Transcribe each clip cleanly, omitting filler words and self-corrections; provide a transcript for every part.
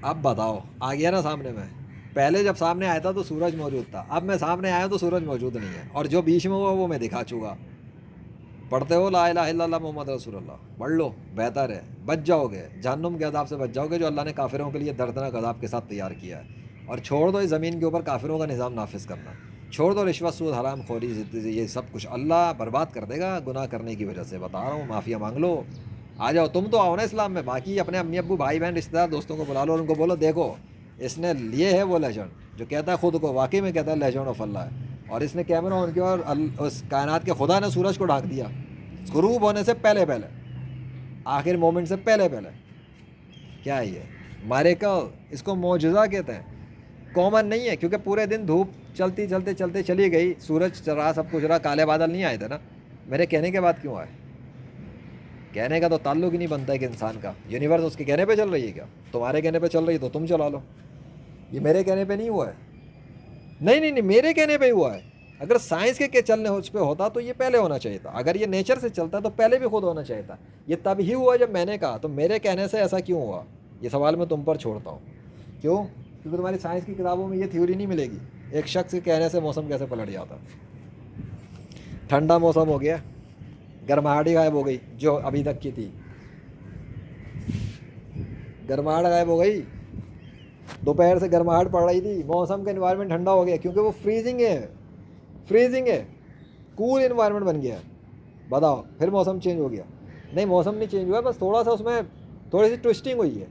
اب بتاؤ آ گیا نا سامنے میں. پہلے جب سامنے آیا تھا تو سورج موجود تھا, اب میں سامنے آیا تو سورج موجود نہیں ہے, اور جو بیچ میں ہوا وہ میں دکھا چکا. پڑھتے ہو لا الہ الا اللہ محمد رسول اللہ, پڑھ لو بہتر ہے, بچ جاؤ گے جہنم کے عذاب سے, بچ جاؤ گے جو اللہ نے کافروں کے لیے دردناک عذاب کے ساتھ تیار کیا ہے. اور چھوڑ دو اس زمین کے اوپر کافروں کا نظام نافذ کرنا, چھوڑ دو رشوت سود حرام خوری یہ سب کچھ اللہ برباد کر دے گا گناہ کرنے کی وجہ سے. بتا رہا ہوں معافیا مانگ لو, آ جاؤ. تم تو آؤ نا اسلام میں, باقی اپنے امی ابو بھائی بہن رشتے دار دوستوں کو بلا لو اور ان کو بولو دیکھو اس نے لیے ہے وہ لیجنڈ جو کہتا ہے خود کو واقعی میں کہتا ہے لیجنڈ آف اللہ ہے, اور اس نے کیمرہ ان کے اور اس کائنات کے خدا نے سورج کو ڈھانک دیا غروب ہونے سے پہلے پہلے, آخر مومنٹ سے پہلے پہلے. کیا ہے یہ میریکل, اس کو معجزہ کہتے ہیں. کامن نہیں ہے کیونکہ پورے دن دھوپ چلتی چلتے چلتے چلی گئی, سورج چل رہا, سب کچھ رہا, کالے بادل نہیں آئے تھے نا. میرے کہنے کے بعد کیوں آئے؟ کہنے کا تو تعلق ہی نہیں بنتا ہے کہ انسان کا یونیورس اس کے کہنے پہ چل رہی ہے کیا؟ تمہارے کہنے پہ چل رہی ہے تو تم چلا لو. یہ میرے کہنے پہ نہیں ہوا ہے, نہیں نہیں نہیں, میرے کہنے پہ ہی ہوا ہے. اگر سائنس کے چلنے اس پہ ہوتا تو یہ پہلے ہونا چاہیے تھا. اگر یہ نیچر سے چلتا تو پہلے بھی خود ہونا چاہیے تھا. یہ تب ہی ہوا جب میں نے کہا, تو میرے کہنے سے ایسا کیوں ہوا, یہ سوال میں تم پر چھوڑتا ہوں. کیوں؟ کیونکہ تمہاری سائنس کی کتابوں میں یہ تھیوری نہیں ملے گی ایک شخص کے کہنے سے موسم کیسے پلٹ جاتا. ٹھنڈا موسم ہو گیا, گرماہٹ ہی غائب ہو گئی جو ابھی تک کی تھی, گرماہٹ غائب ہو گئی. دوپہر سے گرماہٹ پڑ رہی تھی, موسم کا انوائرمنٹ ٹھنڈا ہو گیا کیونکہ وہ فریزنگ ہے, فریزنگ ہے, کول انوائرمنٹ بن گیا. بتاؤ پھر موسم چینج ہو گیا؟ نہیں موسم نہیں چینج ہوا, بس تھوڑا سا اس میں تھوڑی سی ٹوسٹنگ ہوئی ہے.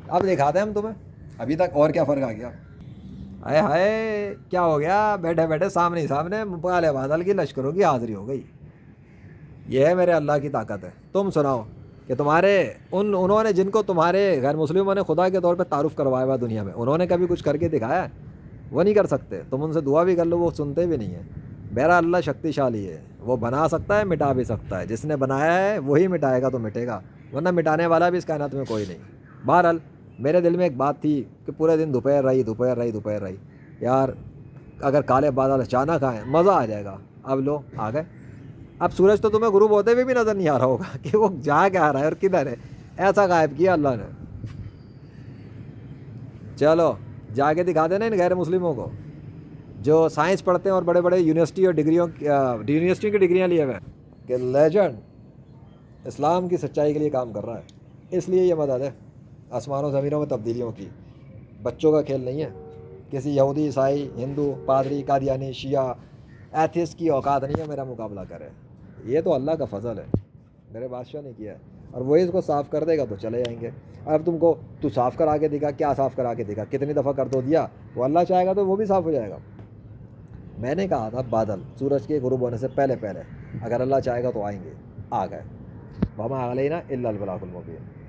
اب دکھاتے ہیں ہم تمہیں ابھی تک اور کیا فرق آ گیا. ہائے ہائے کیا ہو گیا, بیٹھے بیٹھے سامنے ہی سامنے کالے بادل کی لشکروں کی حاضری ہو گئی. یہ ہے میرے اللہ کی طاقت ہے. تم سناؤ کہ تمہارے انہوں نے جن کو تمہارے غیر مسلموں نے خدا کے طور پہ تعارف کروایا ہوا دنیا میں, انہوں نے کبھی کچھ کر کے دکھایا؟ وہ نہیں کر سکتے. تم ان سے دعا بھی کر لو وہ سنتے بھی نہیں ہیں. بہرحال اللہ شکتی شالی ہے, وہ بنا سکتا ہے مٹا بھی سکتا ہے. جس نے بنایا ہے وہی مٹائے گا تو مٹے گا, ورنہ مٹانے والا بھی اس کائنات میں کوئی نہیں. بہرحال میرے دل میں ایک بات تھی کہ پورے دن دوپہر رہی دوپہر رہی دوپہر رہی, یار اگر کالے بادل اچانک آئیں مزہ آ جائے گا. اب لو آ گئے. اب سورج تو تمہیں غروب ہوتے ہوئے بھی نظر نہیں آ رہا ہوگا کہ وہ جا کے آ رہا ہے اور کدھر ہے, ایسا غائب کیا اللہ نے. چلو جا کے دکھا دینا ان غیر مسلموں کو جو سائنس پڑھتے ہیں اور بڑے بڑے یونیورسٹی اور یونیورسٹی کی ڈگریاں لیے ہوئے ہیں کہ لیجنڈ اسلام کی سچائی کے لیے کام کر رہا ہے. اس لیے یہ مدد ہے آسمانوں زمینوں میں تبدیلیوں کی, بچوں کا کھیل نہیں ہے. کسی یہودی عیسائی ہندو پادری قادیانی شیعہ ایتھسٹ کی اوقات نہیں ہے میرا مقابلہ کرے. یہ تو اللہ کا فضل ہے, میرے بادشاہ نے کیا ہے, اور وہی اس کو صاف کر دے گا تو چلے جائیں گے. اب تم کو تو صاف کرا کے دکھا, کیا صاف کرا کے دکھا, کتنی دفعہ کر دو دیا, وہ اللہ چاہے گا تو وہ بھی صاف ہو جائے گا. میں نے کہا تھا بادل سورج کے غروب ہونے سے پہلے پہلے, اگر اللہ چاہے گا تو آئیں گے, آ گئے. وما علینا الا البلاغ المبین.